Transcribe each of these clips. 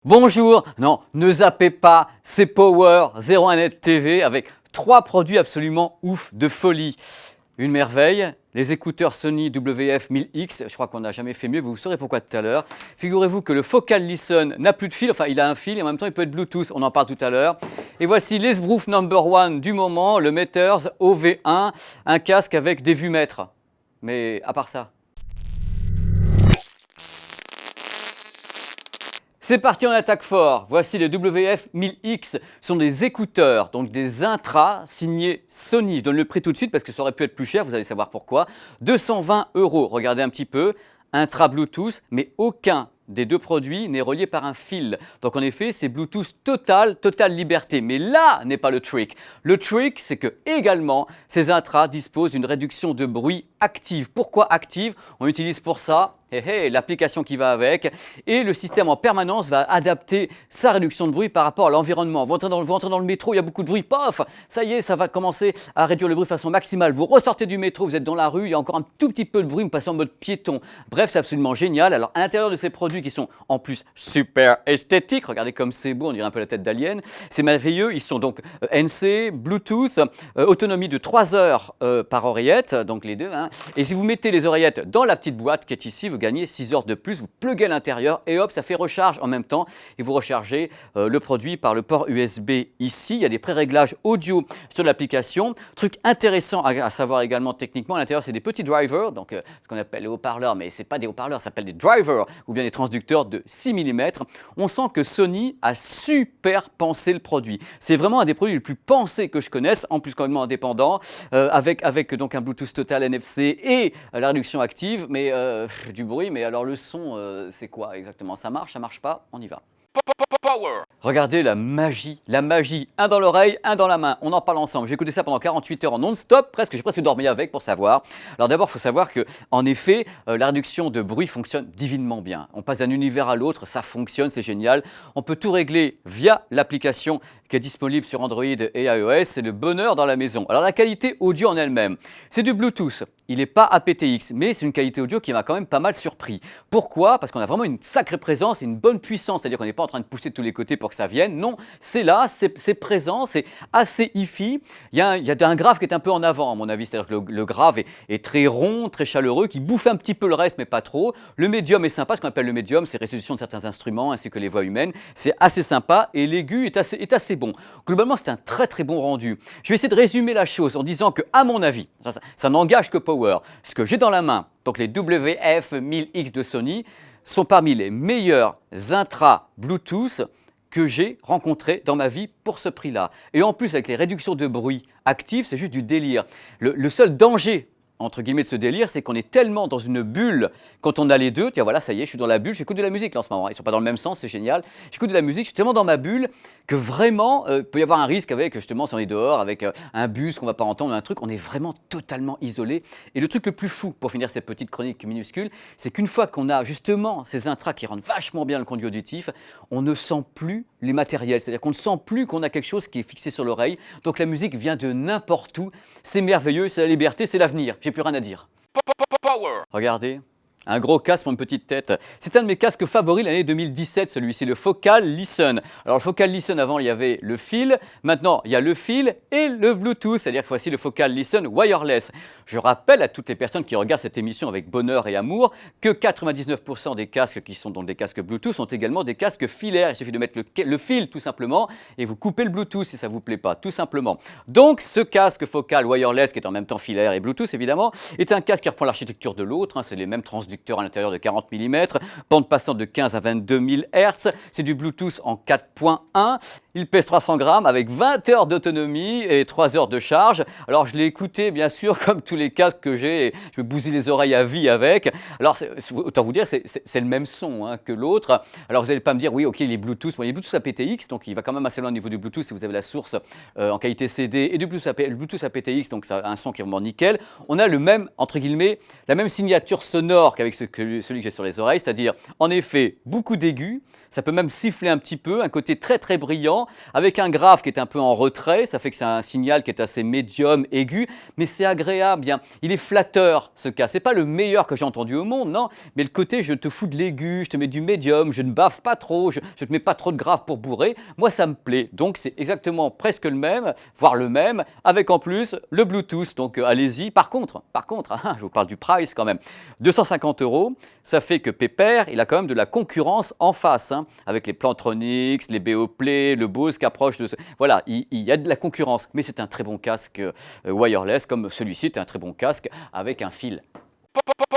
Bonjour, non, ne zappez pas, c'est Power 01net TV avec 3 produits absolument ouf de folie. Une merveille, les écouteurs Sony WF-1000X, je crois qu'on n'a jamais fait mieux, vous saurez pourquoi tout à l'heure. Figurez-vous que le Focal Listen n'a plus de fil, enfin il a un fil et en même temps il peut être Bluetooth, on en parle tout à l'heure. Et voici l'Esbrouf #1 du moment, le Matters OV1, un casque avec des vues-mètres. Mais à part ça. C'est parti, on attaque fort. Voici les WF-1000X, ce sont des écouteurs, donc des intras signés Sony. Je donne le prix tout de suite parce que ça aurait pu être plus cher, vous allez savoir pourquoi. 220 €, regardez un petit peu, intra Bluetooth, mais aucun des deux produits n'est relié par un fil. Donc en effet, c'est Bluetooth totale liberté. Mais là n'est pas le trick. Le trick, c'est que également, ces intras disposent d'une réduction de bruit active. Pourquoi active? On utilise pour ça l'application qui va avec, et le système en permanence va adapter sa réduction de bruit par rapport à l'environnement. Vous entrez dans le métro, il y a beaucoup de bruit, pof, ça y est, ça va commencer à réduire le bruit de façon maximale. Vous ressortez du métro, vous êtes dans la rue, il y a encore un tout petit peu de bruit, vous passez en mode piéton. Bref, c'est absolument génial. Alors à l'intérieur de ces produits qui sont en plus super esthétiques, regardez comme c'est beau, on dirait un peu la tête d'Alien, c'est merveilleux. Ils sont donc NC, Bluetooth, autonomie de 3 heures par oreillette, donc les deux. Et si vous mettez les oreillettes dans la petite boîte qui est ici, vous gagnez 6 heures de plus, vous pluguez à l'intérieur et hop, ça fait recharge en même temps et vous rechargez le produit par le port USB ici. Il y a des pré-réglages audio sur l'application. Truc intéressant à savoir également techniquement, à l'intérieur c'est des petits drivers, donc ce qu'on appelle les haut-parleurs, mais ce n'est pas des haut-parleurs, ça s'appelle des drivers ou bien des transducteurs de 6 mm. On sent que Sony a super pensé le produit. C'est vraiment un des produits les plus pensés que je connaisse, en plus complètement indépendant, avec donc un Bluetooth total NFC et la réduction active, mais du bruit. Mais alors le son, c'est quoi exactement? Ça marche pas? On y va. Power. Regardez la magie, un dans l'oreille, un dans la main. On en parle ensemble. J'ai écouté ça pendant 48 heures en non-stop, j'ai presque dormi avec pour savoir. Alors d'abord, il faut savoir que, en effet, la réduction de bruit fonctionne divinement bien. On passe d'un univers à l'autre, ça fonctionne, c'est génial. On peut tout régler via l'application qui est disponible sur Android et iOS. C'est le bonheur dans la maison. Alors la qualité audio en elle-même, c'est du Bluetooth. Il n'est pas aptX, mais c'est une qualité audio qui m'a quand même pas mal surpris. Pourquoi? Parce qu'on a vraiment une sacrée présence et une bonne puissance. C'est-à-dire qu'on n'est pas en train de pousser de tous les côtés pour que ça vienne. Non, c'est là, c'est présent, c'est assez hi-fi. Il y a un grave qui est un peu en avant, à mon avis. C'est-à-dire que le grave est très rond, très chaleureux, qui bouffe un petit peu le reste, mais pas trop. Le médium est sympa. Ce qu'on appelle le médium, c'est résolution de certains instruments ainsi que les voix humaines. C'est assez sympa et l'aigu est assez bon. Globalement, c'est un très bon rendu. Je vais essayer de résumer la chose en disant que, à mon avis, ça n'engage que Power. Ce que j'ai dans la main, donc les WF-1000X de Sony, sont parmi les meilleurs intras Bluetooth que j'ai rencontrés dans ma vie pour ce prix-là. Et en plus, avec les réductions de bruit actives, c'est juste du délire. Le seul danger, entre guillemets, de ce délire, c'est qu'on est tellement dans une bulle quand on a les deux. Tiens, voilà, ça y est, je suis dans la bulle, j'écoute de la musique là en ce moment. Ils ne sont pas dans le même sens, c'est génial. J'écoute de la musique, je suis tellement dans ma bulle que vraiment, il peut y avoir un risque avec, justement, si on est dehors, avec un bus qu'on ne va pas entendre, un truc, on est vraiment totalement isolé. Et le truc le plus fou, pour finir cette petite chronique minuscule, c'est qu'une fois qu'on a justement ces intras qui rendent vachement bien le conduit auditif, on ne sent plus les matériels. C'est-à-dire qu'on ne sent plus qu'on a quelque chose qui est fixé sur l'oreille. Donc la musique vient de n'importe où. C'est merveilleux, c'est la liberté, c'est l'avenir. J'ai plus rien à dire. Power. Regardez. Un gros casque pour une petite tête. C'est un de mes casques favoris l'année 2017, celui-ci, le Focal Listen. Alors le Focal Listen, avant il y avait le fil, maintenant il y a le fil et le Bluetooth, c'est-à-dire que voici le Focal Listen wireless. Je rappelle à toutes les personnes qui regardent cette émission avec bonheur et amour que 99% des casques qui sont donc des casques Bluetooth sont également des casques filaires. Il suffit de mettre le fil tout simplement et vous coupez le Bluetooth si ça ne vous plaît pas, tout simplement. Donc ce casque Focal wireless, qui est en même temps filaire et Bluetooth évidemment, est un casque qui reprend l'architecture de l'autre, c'est les mêmes transducteurs à l'intérieur de 40 mm, bande passante de 15 à 22 000 Hz, c'est du Bluetooth en 4.1, il pèse 300 grammes avec 20 heures d'autonomie et 3 heures de charge. Alors je l'ai écouté bien sûr comme tous les casques que j'ai, je me bousille les oreilles à vie avec. Alors autant vous dire, c'est le même son que l'autre. Alors vous n'allez pas me dire, oui ok il est Bluetooth, bon, il est Bluetooth aptX, donc il va quand même assez loin au niveau du Bluetooth si vous avez la source en qualité CD et du Bluetooth aptX, donc ça a un son qui est vraiment nickel. On a le même, entre guillemets, la même signature sonore qu'avec celui que j'ai sur les oreilles, c'est-à-dire en effet beaucoup d'aigus, ça peut même siffler un petit peu, un côté très brillant, devant, avec un grave qui est un peu en retrait, ça fait que c'est un signal qui est assez médium, aigu, mais c'est agréable, bien. Il est flatteur ce casque. C'est pas le meilleur que j'ai entendu au monde, non, mais le côté je te fous de l'aigu, je te mets du médium, je ne baffe pas trop, je te mets pas trop de grave pour bourrer, moi ça me plaît. Donc c'est exactement presque le même, voire le même, avec en plus le Bluetooth. Donc allez-y. Par contre, je vous parle du price quand même. 250 €, ça fait que Pépère, il a quand même de la concurrence en face, hein, avec les Plantronics, les Beoplay, le Bose qui approche de ce... Voilà, il y a de la concurrence, mais c'est un très bon casque wireless, comme celui-ci est un très bon casque avec un fil.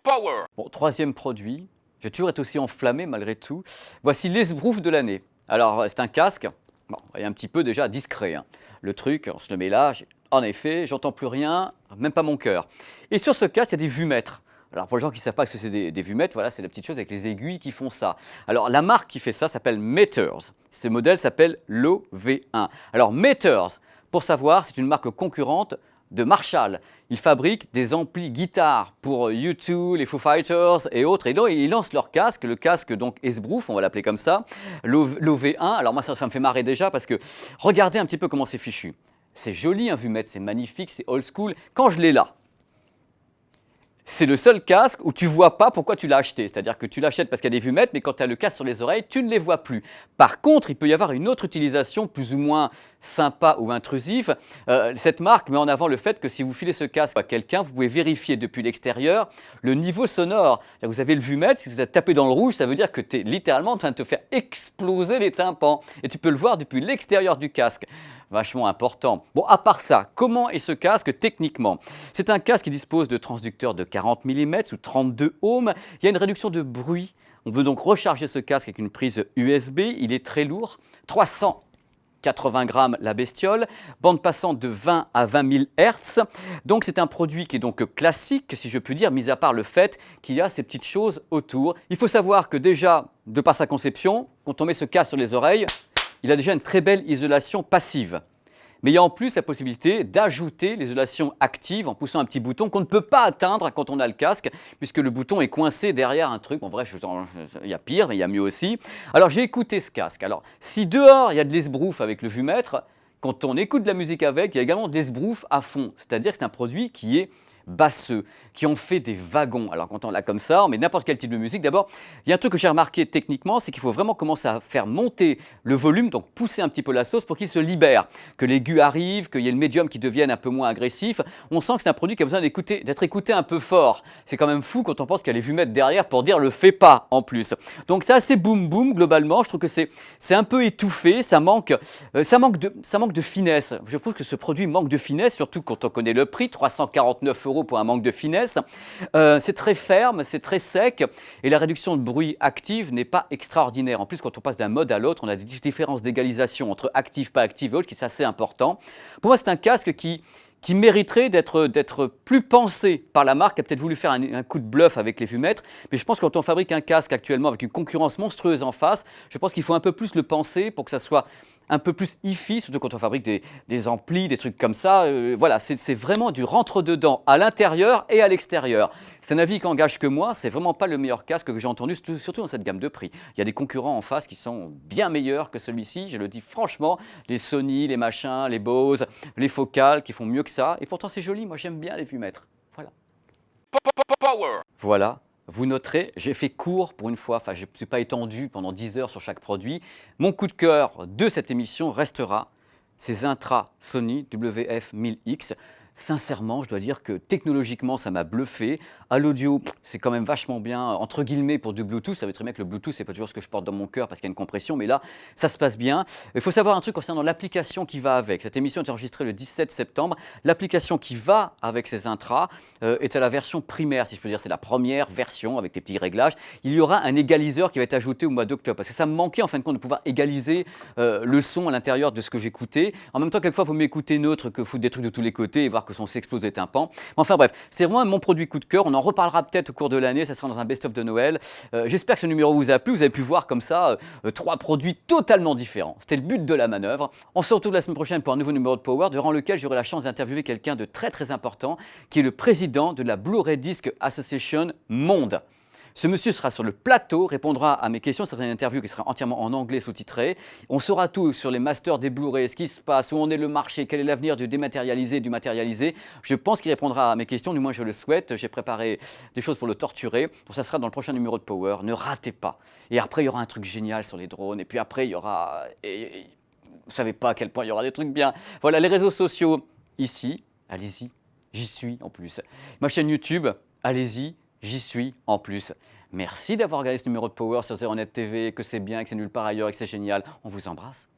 Power. Bon, troisième produit, je vais toujours être aussi enflammé malgré tout. Voici l'esbrouf de l'année. Alors, c'est un casque, bon, il est un petit peu déjà discret, hein. Le truc, on se le met là, en effet, j'entends plus rien, même pas mon cœur. Et sur ce casque, il y a des vumètres. Alors pour les gens qui ne savent pas ce que c'est des vumètres, voilà, c'est la petite chose avec les aiguilles qui font ça. Alors la marque qui fait ça s'appelle Matters. Ce modèle s'appelle l'OV1. Alors Matters, pour savoir, c'est une marque concurrente de Marshall. Ils fabriquent des amplis guitare pour U2, les Foo Fighters et autres. Et donc ils lancent leur casque, le casque donc Esbrouf, on va l'appeler comme ça, l'OV1. Alors moi ça me fait marrer déjà parce que regardez un petit peu comment c'est fichu. C'est joli un vumètre, c'est magnifique, c'est old school. Quand je l'ai là, c'est le seul casque où tu ne vois pas pourquoi tu l'as acheté. C'est-à-dire que tu l'achètes parce qu'il y a des vumètres, mais quand tu as le casque sur les oreilles, tu ne les vois plus. Par contre, il peut y avoir une autre utilisation plus ou moins sympa ou intrusive. Cette marque met en avant le fait que si vous filez ce casque à quelqu'un, vous pouvez vérifier depuis l'extérieur le niveau sonore. Vous avez le vumètre, si vous êtes tapé dans le rouge, ça veut dire que tu es littéralement en train de te faire exploser les tympans. Et tu peux le voir depuis l'extérieur du casque. Vachement important. Bon, à part ça, comment est ce casque techniquement? C'est un casque qui dispose de transducteurs de 40 mm sous 32 ohms. Il y a une réduction de bruit. On peut donc recharger ce casque avec une prise USB. Il est très lourd, 380 grammes la bestiole, bande passante de 20 à 20 000 Hz. Donc c'est un produit qui est donc classique, si je puis dire, mis à part le fait qu'il y a ces petites choses autour. Il faut savoir que déjà, de par sa conception, quand on met ce casque sur les oreilles, il a déjà une très belle isolation passive. Mais il y a en plus la possibilité d'ajouter l'isolation active en poussant un petit bouton qu'on ne peut pas atteindre quand on a le casque, puisque le bouton est coincé derrière un truc. Bon bref, il y a pire, mais il y a mieux aussi. Alors j'ai écouté ce casque. Alors si dehors il y a de l'esbrouf avec le vumètre, quand on écoute de la musique avec, il y a également de l'esbrouf à fond. C'est-à-dire que c'est un produit qui est basseux, qui ont fait des wagons. Alors quand on l'a comme ça, on met n'importe quel type de musique. D'abord, il y a un truc que j'ai remarqué techniquement, c'est qu'il faut vraiment commencer à faire monter le volume, donc pousser un petit peu la sauce pour qu'il se libère, que l'aigu arrive, qu'il y ait le médium qui devienne un peu moins agressif. On sent que c'est un produit qui a besoin d'être écouté un peu fort. C'est quand même fou quand on pense qu'il y a les vumètres derrière pour dire le fais pas en plus. Donc c'est assez boum boum globalement. Je trouve que c'est un peu étouffé, ça manque de finesse. Je trouve que ce produit manque de finesse, surtout quand on connaît le prix, 349 € pour un manque de finesse. C'est très ferme, c'est très sec et la réduction de bruit active n'est pas extraordinaire. En plus, quand on passe d'un mode à l'autre, on a des différences d'égalisation entre active, pas active et autres qui sont assez importants. Pour moi, c'est un casque qui mériterait d'être plus pensé par la marque, qui a peut-être voulu faire un coup de bluff avec les vumètres, mais je pense que quand on fabrique un casque actuellement avec une concurrence monstrueuse en face, je pense qu'il faut un peu plus le penser pour que ça soit un peu plus hi-fi, surtout quand on fabrique des amplis, des trucs comme ça. Voilà, c'est vraiment du rentre-dedans à l'intérieur et à l'extérieur. C'est un avis qui engage que moi, c'est vraiment pas le meilleur casque que j'ai entendu, surtout dans cette gamme de prix. Il y a des concurrents en face qui sont bien meilleurs que celui-ci, je le dis franchement, les Sony, les machins, les Bose, les Focal qui font mieux que ça, et pourtant c'est joli, moi j'aime bien les vumètres. Voilà. Power. Voilà. Vous noterez, j'ai fait court pour une fois, enfin je ne suis pas étendu pendant 10 heures sur chaque produit. Mon coup de cœur de cette émission restera ces Intra Sony WF-1000X. Sincèrement, je dois dire que technologiquement, ça m'a bluffé. À l'audio, c'est quand même vachement bien, entre guillemets, pour du Bluetooth. Ça veut très bien que le Bluetooth, c'est pas toujours ce que je porte dans mon cœur parce qu'il y a une compression, mais là, ça se passe bien. Il faut savoir un truc concernant l'application qui va avec. Cette émission est enregistrée le 17 septembre. L'application qui va avec ces intras est à la version primaire, si je peux dire. C'est la première version avec les petits réglages. Il y aura un égaliseur qui va être ajouté au mois d'octobre parce que ça me manquait en fin de compte de pouvoir égaliser le son à l'intérieur de ce que j'écoutais. En même temps, quelquefois, il faut m'écouter neutre que foutre des trucs de tous les côtés et voir que son s'explose des tympans. Enfin bref, c'est vraiment mon produit coup de cœur. On en reparlera peut-être au cours de l'année. Ça sera dans un best-of de Noël. J'espère que ce numéro vous a plu. Vous avez pu voir comme ça 3 produits totalement différents. C'était le but de la manœuvre. On se retrouve la semaine prochaine pour un nouveau numéro de Power, durant lequel j'aurai la chance d'interviewer quelqu'un de très très important, qui est le président de la Blu-ray Disc Association Monde. Ce monsieur sera sur le plateau, répondra à mes questions. Ce sera une interview qui sera entièrement en anglais sous-titrée. On saura tout sur les masters des Blu-ray, ce qui se passe, où en est le marché, quel est l'avenir du dématérialisé, du matérialisé. Je pense qu'il répondra à mes questions, du moins je le souhaite. J'ai préparé des choses pour le torturer. Donc ça sera dans le prochain numéro de Power. Ne ratez pas. Et après, il y aura un truc génial sur les drones. Et puis après, il y aura... vous ne savez pas à quel point il y aura des trucs bien. Voilà, les réseaux sociaux, ici. Allez-y, j'y suis en plus. Ma chaîne YouTube, allez-y. J'y suis en plus. Merci d'avoir regardé ce numéro de Power sur ZeroNet TV, que c'est bien, que c'est nulle part ailleurs et que c'est génial. On vous embrasse.